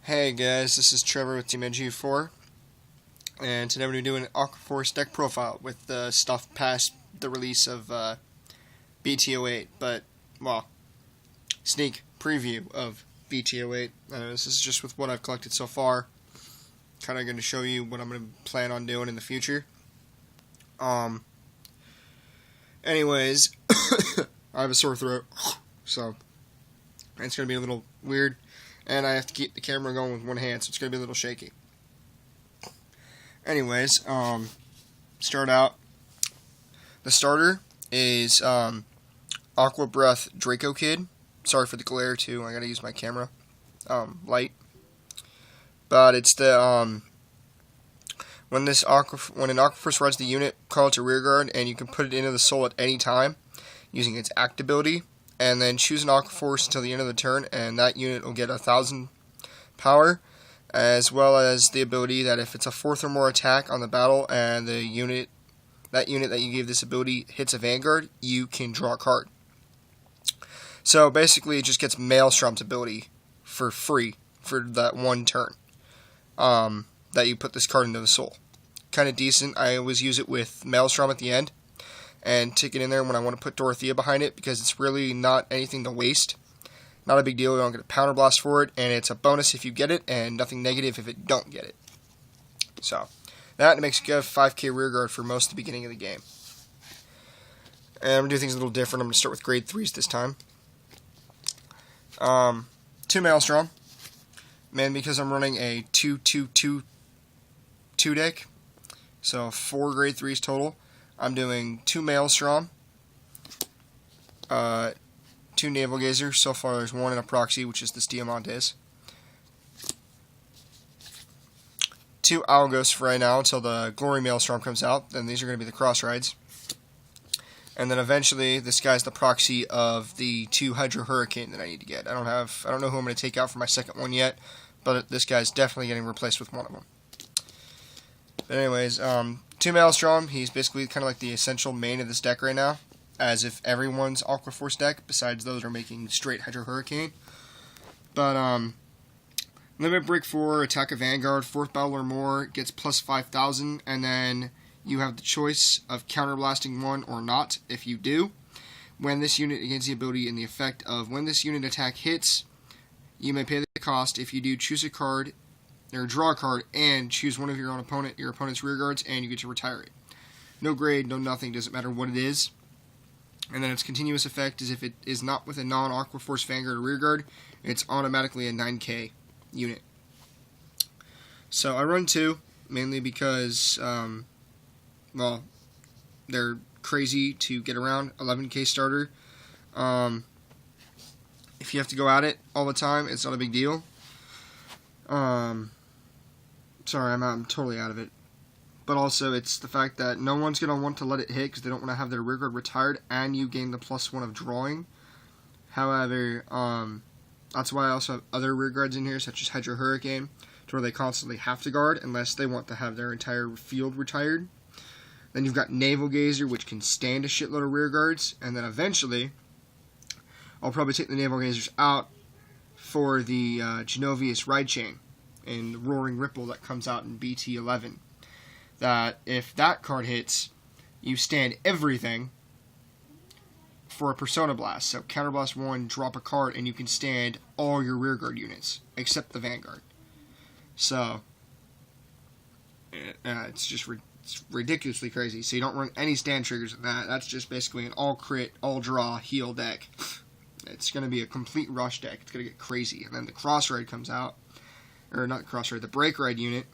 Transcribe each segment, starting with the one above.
Hey guys, this is Trevor with Team NG4, and today we're going to do an Aqua deck profile with the stuff past the release of BT08, but, well, sneak preview of BT08. This is just with what I've collected so far, kind of going to show you what I'm going to plan on doing in the future. Anyways, I have a sore throat, so it's going to be a little weird. And I have to keep the camera going with one hand, so it's going to be a little shaky. Anyways, start out. The starter is Aqua Breath Draco Kid. Sorry for the glare, too. I got to use my camera light. But it's the when an Aqua Force rides the unit, call it to rear guard, and you can put it into the soul at any time using its act ability. And then choose an Aqua Force until the end of the turn, and that unit will get 1,000 power, as well as the ability that if it's a 4th or more attack on the battle, and that unit that you gave this ability hits a Vanguard, you can draw a card. So basically, it just gets Maelstrom's ability for free for that one turn that you put this card into the soul. Kind of decent. I always use it with Maelstrom at the end, and tick it in there when I want to put Dorothea behind it, because it's really not anything to waste. Not a big deal, you don't get a Pounder Blast for it, and it's a bonus if you get it, and nothing negative if it don't get it. So, that makes you have 5k rear guard for most of the beginning of the game. And I'm going to do things a little different. I'm going to start with grade 3s this time. 2 Maelstrom. Man, because I'm running a 2-2-2-2 deck, so 4 grade 3s total. I'm doing 2 Maelstrom, 2 Navalgazer. So far there's 1 in a proxy, which is this Diamantes. 2 Algos for right now until the Glory Maelstrom comes out. Then these are going to be the cross rides. And then eventually this guy's the proxy of the 2 Hydro Hurricane that I need to get. I don't know who I'm going to take out for my second one yet, but this guy's definitely getting replaced with one of them. But anyways, 2 Maelstrom, he's basically kind of like the essential main of this deck right now, as if everyone's Aqua Force deck, besides those are making straight Hydro Hurricane. But, Limit Break 4, attack a Vanguard, 4th battle or more, gets plus 5,000, and then you have the choice of counterblasting 1 or not. If you do, when this unit gains the ability and the effect of when this unit attack hits, you may pay the cost. If you do, choose a card, or draw a card, and choose one of your opponent's rear guards, and you get to retire it. No grade, no nothing, doesn't matter what it is. And then its continuous effect is if it is not with a non-Aqua Force Vanguard or rear guard, it's automatically a 9k unit. So I run 2, mainly because, well, they're crazy to get around. 11k starter. If you have to go at it all the time, it's not a big deal. Sorry, I'm totally out of it. But also, it's the fact that no one's going to want to let it hit because they don't want to have their rear guard retired, and you gain the +1 of drawing. However, that's why I also have other rear guards in here, such as Hydro Hurricane, to where they constantly have to guard unless they want to have their entire field retired. Then you've got Navalgazer, which can stand a shitload of rear guards, and then eventually, I'll probably take the Navalgazers out for the Genovius Ride Chain and the Roaring Ripple that comes out in BT11. That if that card hits, you stand everything for a Persona Blast. So Counterblast 1, drop a card, and you can stand all your rearguard units, except the Vanguard. So, it's ridiculously crazy. So you don't run any stand triggers in that. That's just basically an all crit, all draw, heal deck. It's going to be a complete rush deck. It's going to get crazy. And then the Cross Ride comes out. Or not Cross Ride, the Break Ride unit.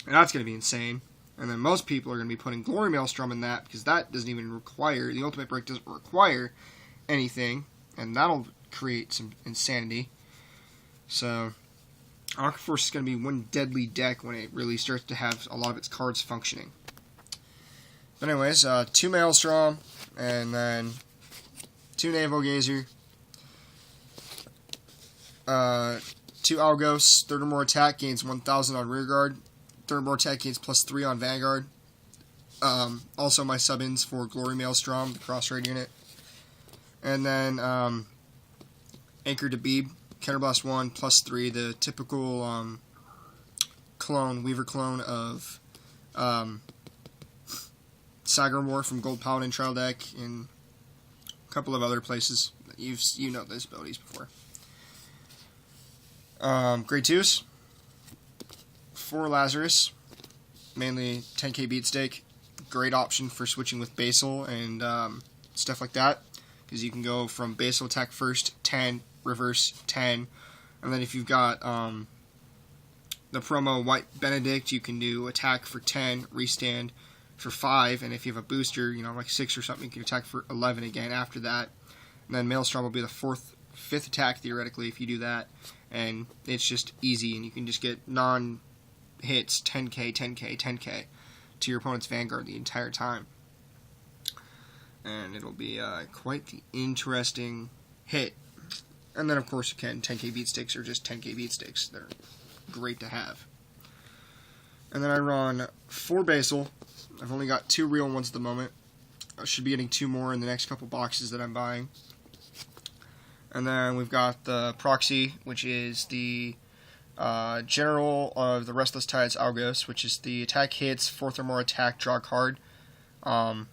And that's going to be insane. And then most people are going to be putting Glory Maelstrom in that, because that doesn't even require, the Ultimate Break doesn't require anything. And that'll create some insanity. So, Aqua Force is going to be one deadly deck when it really starts to have a lot of its cards functioning. But anyways, 2 Maelstrom, and then 2 Navalgazer, 2 Algos, 3rd or more attack gains 1,000 on rearguard, 3rd or more attack gains +3 on Vanguard. Also my sub-ins for Glory Maelstrom, the cross raid unit. And then Anchor to Beeb Counterblast 1, +3, the typical Weaver clone of Sagarmore from Gold Paladin Trial Deck and a couple of other places. You know those abilities before. Grade 2s. 4 Lazarus, mainly 10k beatstake. Great option for switching with Basal and stuff like that, because you can go from Basal attack first, 10, reverse, 10, and then if you've got the promo White Benedict, you can do attack for 10, restand for 5, and if you have a booster, like 6 or something, you can attack for 11 again after that. And then Maelstrom will be the 5th attack, theoretically, if you do that. And it's just easy, and you can just get non-hits, 10k, 10k, 10k, to your opponent's Vanguard the entire time. And it'll be quite the interesting hit. And then, of course, again, 10k beatsticks are just 10k beatsticks. They're great to have. And then I run 4 Basal. I've only got 2 real ones at the moment. I should be getting 2 more in the next couple boxes that I'm buying. And then we've got the Proxy, which is the General of the Restless Tides Algos, which is the attack hits, 4th or more attack, draw a card. Kind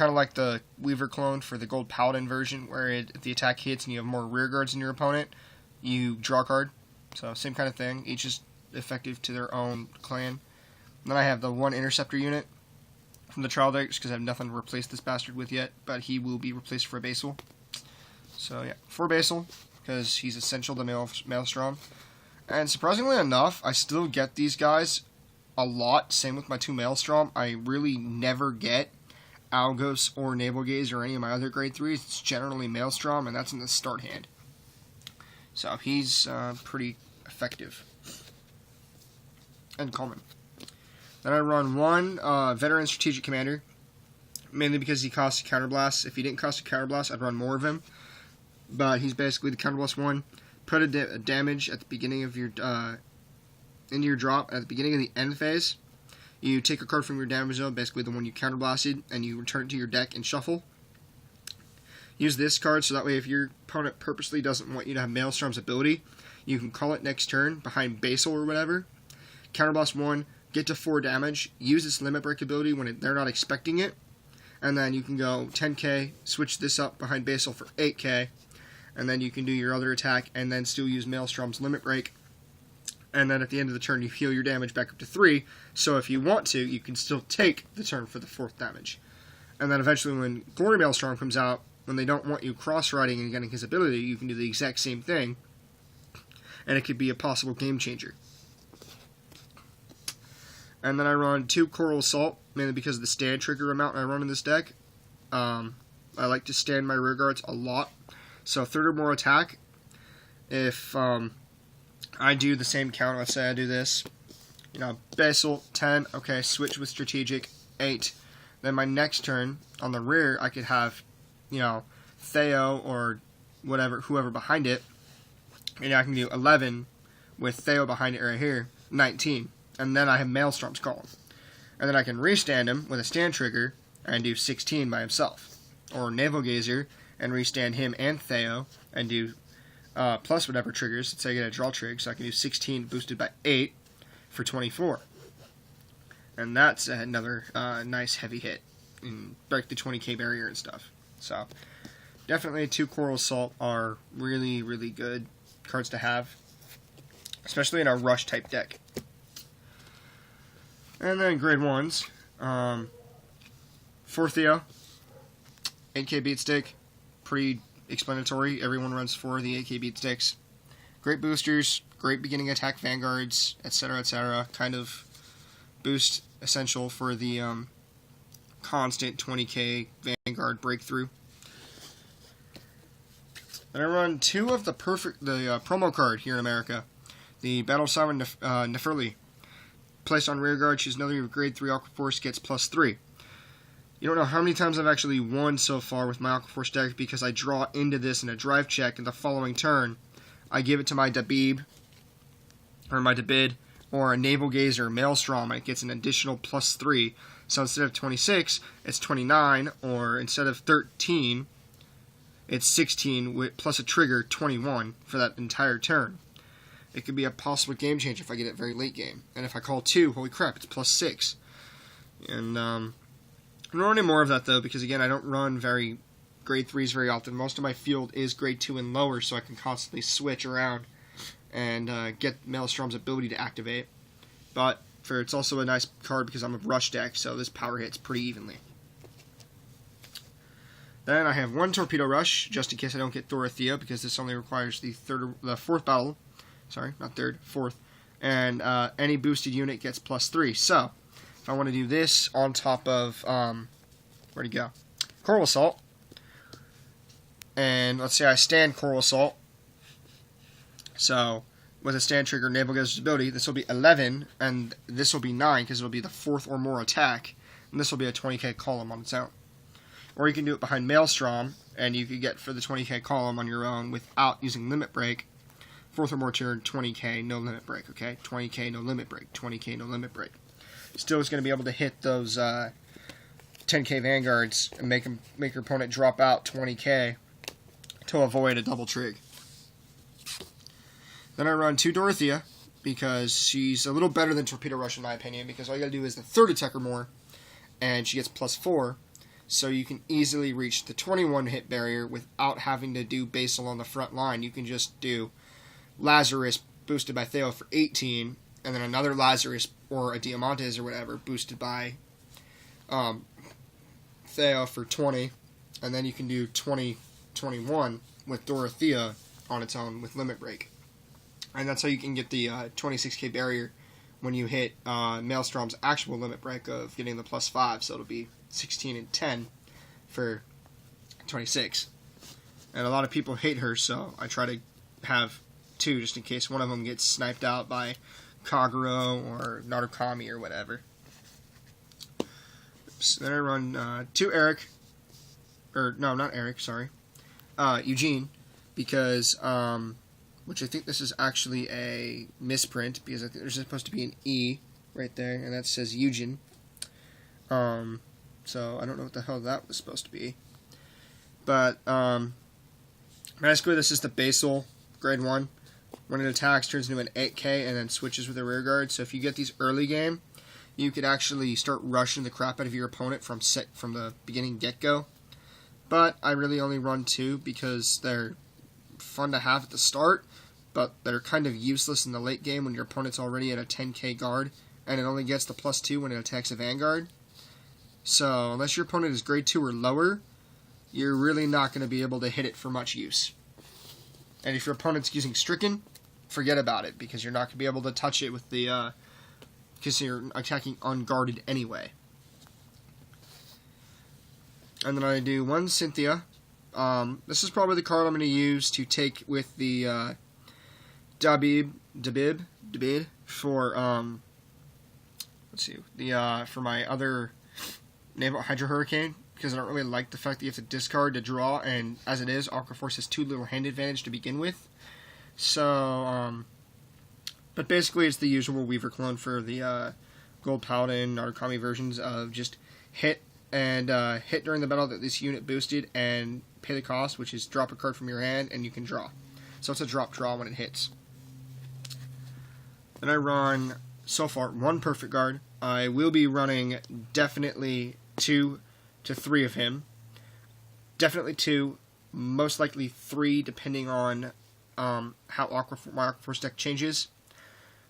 of like the Weaver clone for the Gold Paladin version, where if the attack hits and you have more rear guards than your opponent, you draw a card. So same kind of thing. Each is effective to their own clan. And then I have the 1 Interceptor unit from the Trial Decks, because I have nothing to replace this bastard with yet, but he will be replaced for a Basal. So yeah, 4 Basal, because he's essential to Maelstrom. And surprisingly enough, I still get these guys a lot. Same with my 2 Maelstrom. I really never get Algos or Navalgazer or any of my other grade 3s. It's generally Maelstrom, and that's in the start hand. So he's pretty effective and common. Then I run 1 Veteran Strategic Commander, mainly because he costs a Counterblast. If he didn't cost a Counterblast, I'd run more of him. But he's basically the Counterblast 1. Put a damage at the beginning of your into your drop at the beginning of the end phase. You take a card from your damage zone, basically the one you counterblasted, and you return it to your deck and shuffle. Use this card so that way if your opponent purposely doesn't want you to have Maelstrom's ability, you can call it next turn behind Basal or whatever. Counterblast 1, get to 4 damage, use its limit break ability when they're not expecting it, and then you can go 10k, switch this up behind Basal for 8k, and then you can do your other attack and then still use Maelstrom's limit break. And then at the end of the turn, you heal your damage back up to 3. So if you want to, you can still take the turn for the 4th damage. And then eventually when Glory Maelstrom comes out, when they don't want you cross-riding and getting his ability, you can do the exact same thing. And it could be a possible game changer. And then I run 2 Coral Assault, mainly because of the stand trigger amount I run in this deck. I like to stand my rear guards a lot. So 3rd or more attack. If I do the same count, let's say I do this, Basal, 10, okay, switch with Strategic, 8. Then my next turn, on the rear, I could have, Theo or whoever behind it, and I can do 11 with Theo behind it right here, 19. And then I have Maelstrom's column. And then I can restand him with a stand trigger and do 16 by himself. Or Navalgazer and restand him and Theo and do plus whatever triggers. Let's say I get a draw trig, so I can do 16 boosted by 8 for 24. And that's another nice heavy hit and break the 20k barrier and stuff. So definitely 2 Coral Assault are really, really good cards to have, especially in a rush type deck. And then grade 1s, 4 Theo, 8k beatstick, pretty explanatory. Everyone runs 4 of the 8k beatsticks. Great boosters, great beginning attack Vanguards, etc., etc. Kind of boost essential for the constant 20k Vanguard breakthrough. Then I run 2 of the promo card here in America, the Battle Siren Neferli. Placed on rear guard, choose another grade 3 Aqua Force, gets +3. You don't know how many times I've actually won so far with my Aqua Force deck because I draw into this in a drive check, and the following turn I give it to my Dabib, or my Dabid, or a Navalgazer Maelstrom, and it gets an additional +3. So instead of 26, it's 29, or instead of 13, it's 16 with, plus a trigger, 21 for that entire turn. It could be a possible game changer if I get it very late game. And if I call 2, holy crap, it's plus 6. And I'm not running more of that though, because again, I don't run grade 3s very often. Most of my field is grade 2 and lower, so I can constantly switch around and get Maelstrom's ability to activate. But it's also a nice card because I'm a rush deck, so this power hits pretty evenly. Then I have 1 Torpedo Rush, just in case I don't get Dorothea, because this only requires the 4th battle. Sorry, not 3rd, 4th. And any boosted unit gets +3. So, if I want to do this on top of, where'd he go? Coral Assault. And let's say I stand Coral Assault. So, with a stand trigger, Navalgazer's ability, this will be 11, and this will be 9, because it will be the 4th or more attack, and this will be a 20k column on its own. Or you can do it behind Maelstrom, and you could get for the 20k column on your own without using Limit Break. 4th or more turn, 20k, no Limit Break, okay? 20k, no Limit Break, 20k, no Limit Break. Still is going to be able to hit those 10k Vanguards and make your opponent drop out 20k to avoid a double trig. Then I run 2 Dorothea, because she's a little better than Torpedo Rush in my opinion, because all you gotta do is the 3rd attack or more, and she gets +4, so you can easily reach the 21 hit barrier without having to do Basal on the front line. You can just do Lazarus boosted by Theo for 18, and then another Lazarus or a Diamantes or whatever boosted by Theo for 20, and then you can do 20-21 with Dorothea on its own with Limit Break. And that's how you can get the 26k barrier when you hit Maelstrom's actual Limit Break of getting the +5, so it'll be 16 and 10 for 26. And a lot of people hate her, so I try to have 2 just in case one of them gets sniped out by Kagero or Narukami or whatever. So then I run 2 Eric, or no, not Eric, sorry, Eugene, because which I think this is actually a misprint, because I think there's supposed to be an E right there, and that says Eugen. So I don't know what the hell that was supposed to be. But basically this is the Basal grade 1. When it attacks, turns into an 8k and then switches with a rear guard. So if you get these early game, you could actually start rushing the crap out of your opponent from the beginning get-go. But I really only run 2 because they're fun to have at the start, but they're kind of useless in the late game when your opponent's already at a 10k guard, and it only gets the +2 when it attacks a Vanguard. So unless your opponent is grade 2 or lower, you're really not going to be able to hit it for much use. And if your opponent's using Stricken, forget about it, because you're not going to be able to touch it with the because you're attacking unguarded anyway. And then I do 1 Cynthia. This is probably the card I'm going to use to take with the Dabib for let's see, for my other Naval Hydra Hurricane, because I don't really like the fact that you have to discard to draw, and as it is, Aqua Force has 2 little hand advantage to begin with. So, but basically it's the usual Weaver clone for the Gold Paladin, Narukami versions of just hit during the battle that this unit boosted and pay the cost, which is drop a card from your hand and you can draw. So it's a drop draw when it hits. Then I run, so far, 1 Perfect Guard. I will be running definitely 2 to 3 of him. Definitely 2, most likely 3, depending on how my Aqua Force deck changes.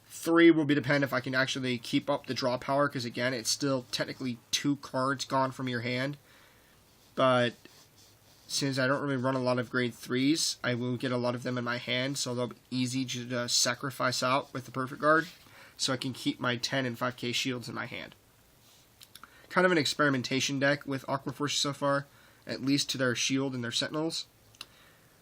3 will be dependent if I can actually keep up the draw power, because again, it's still technically 2 cards gone from your hand. But since I don't really run a lot of grade 3s, I will get a lot of them in my hand, so they'll be easy to sacrifice out with the Perfect Guard, so I can keep my 10 and 5k shields in my hand. Kind of an experimentation deck with Aqua Force so far, at least to their shield and their sentinels.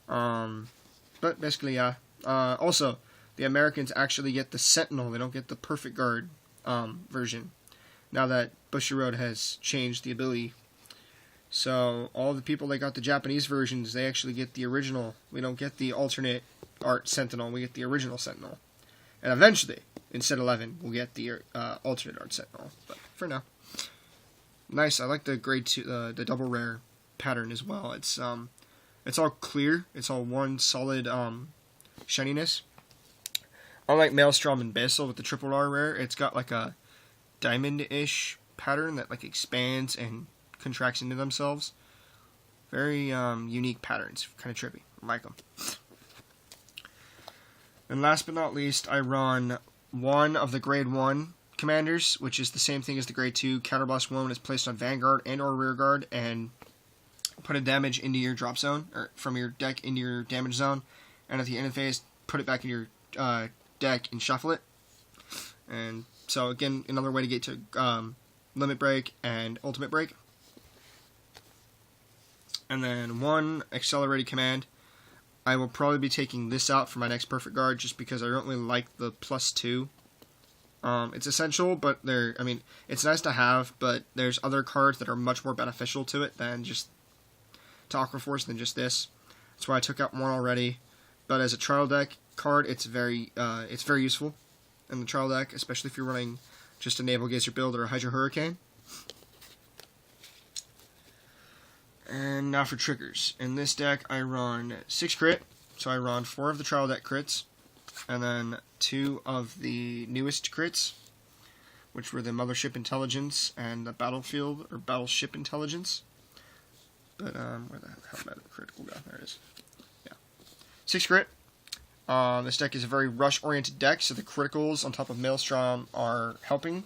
But basically, yeah. Also, the Americans actually get the Sentinel, they don't get the Perfect Guard version, now that Bushiroad has changed the ability. So all the people that got the Japanese versions, they actually get the original. We don't get the alternate art Sentinel, we get the original Sentinel. And eventually, in set 11, we'll get the alternate art Sentinel. But for now, nice. I like the grade 2, the double rare pattern as well. It's It's all clear. It's all one solid shininess. Unlike Maelstrom and Basil with the triple R rare, it's got like a diamond-ish pattern that like expands and contracts into themselves. Very unique patterns, kind of trippy. I like them. And last but not least, I run one of the grade 1 commanders, which is the same thing as the grade 2. Counterblast 1 is placed on Vanguard and or Rearguard and put a damage into your drop zone, or from your deck into your damage zone, and at the end of the phase, put it back in your deck and shuffle it. And so again, another way to get to Limit Break and Ultimate Break. And then one accelerated command. I will probably be taking this out for my next Perfect Guard just because I don't really like the +2. It's essential, but it's nice to have, but there's other cards that are much more beneficial to it than just to Aqua Force than just this. That's why I took out one already. But as a trial deck card, it's very useful in the trial deck, especially if you're running just a Navalgazer build or a Hydro Hurricane. And now for triggers. In this deck, I run 6 crit, so I run 4 of the trial deck crits, and then 2 of the newest crits, which were the Mothership Intelligence and the Battlefield or Battleship Intelligence. But where the hell did the critical go? There it is. Yeah, 6 crit. This deck is a very rush-oriented deck, so the criticals on top of Maelstrom are helping.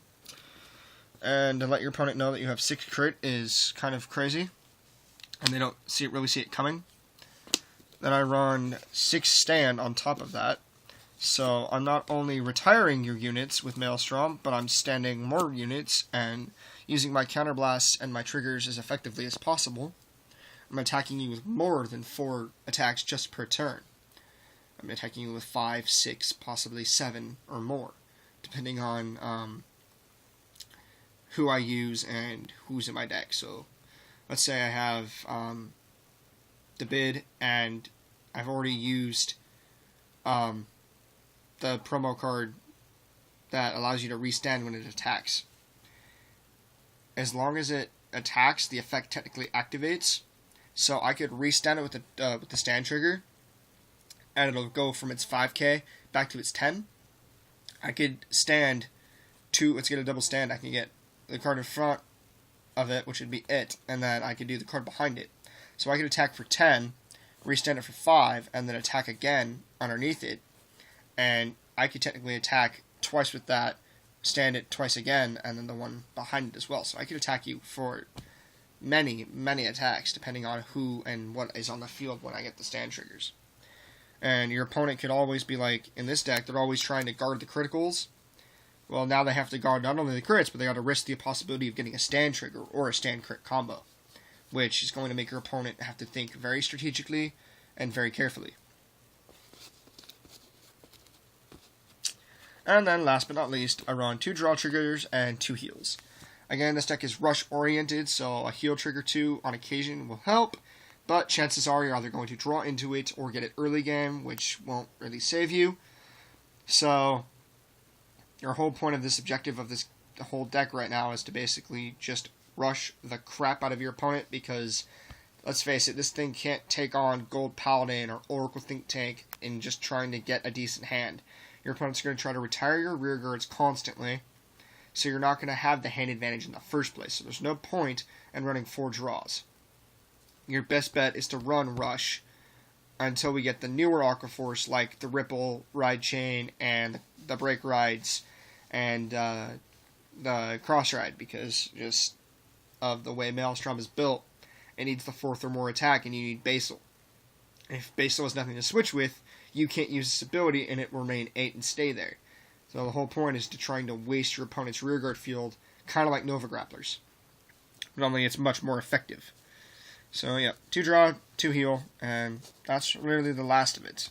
And to let your opponent know that you have 6 crit is kind of crazy, and they don't really see it coming. Then I run 6 stand on top of that. So I'm not only retiring your units with Maelstrom, but I'm standing more units and using my counterblasts and my triggers as effectively as possible. I'm attacking you with more than 4 attacks just per turn. I'm attacking you with 5, 6, possibly 7 or more, depending on who I use and who's in my deck. So let's say I have the bid, and I've already used the promo card that allows you to restand when it attacks. As long as it attacks, the effect technically activates. So I could restand it with the stand trigger, and it'll go from its 5k back to its 10. I could stand 2. Let's get a double stand. I can get the card in front of it, which would be it, and then I could do the card behind it. So I could attack for 10, restand it for 5, and then attack again underneath it. And I could technically attack twice with that, stand it twice again, and then the one behind it as well. So I could attack you for many, many attacks, depending on who and what is on the field when I get the stand triggers. And your opponent could always be like, in this deck, they're always trying to guard the criticals. Well, now they have to guard not only the crits, but they got to risk the possibility of getting a stand trigger or a stand crit combo, which is going to make your opponent have to think very strategically and very carefully. And then, last but not least, I run 2 draw triggers and 2 heals. Again, this deck is rush-oriented, so a heal trigger 2 on occasion will help, but chances are you're either going to draw into it or get it early game, which won't really save you. So your whole point of this objective of this whole deck right now is to basically just rush the crap out of your opponent, because, let's face it, this thing can't take on Gold Paladin or Oracle Think Tank in just trying to get a decent hand. Your opponent's going to try to retire your rear guards constantly, so you're not going to have the hand advantage in the first place. So there's no point in running 4 draws. Your best bet is to run Rush until we get the newer Aqua Force, like the Ripple Ride Chain and the Break Rides and the Cross Ride, because just of the way Maelstrom is built, it needs the 4th or more attack, and you need Basil. If Basil has nothing to switch with, you can't use this ability, and it will remain 8 and stay there. So the whole point is to trying to waste your opponent's rearguard field, kind of like Nova Grapplers. But only it's much more effective. So yeah, 2 draw, 2 heal, and that's really the last of it.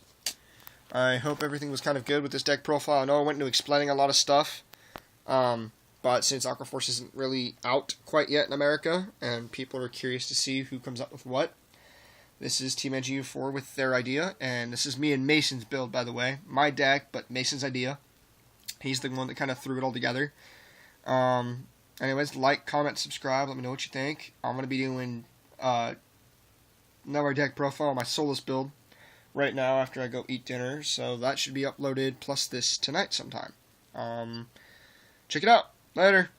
I hope everything was kind of good with this deck profile. I know I went into explaining a lot of stuff, but since Aqua Force isn't really out quite yet in America, and people are curious to see who comes up with what, this is Team NGU4 with their idea, and this is me and Mason's build, by the way. My deck, but Mason's idea. He's the one that kind of threw it all together. Anyways, like, comment, subscribe, let me know what you think. I'm going to be doing another deck profile, my Solus build, right now after I go eat dinner. So that should be uploaded, plus this tonight sometime. Check it out. Later.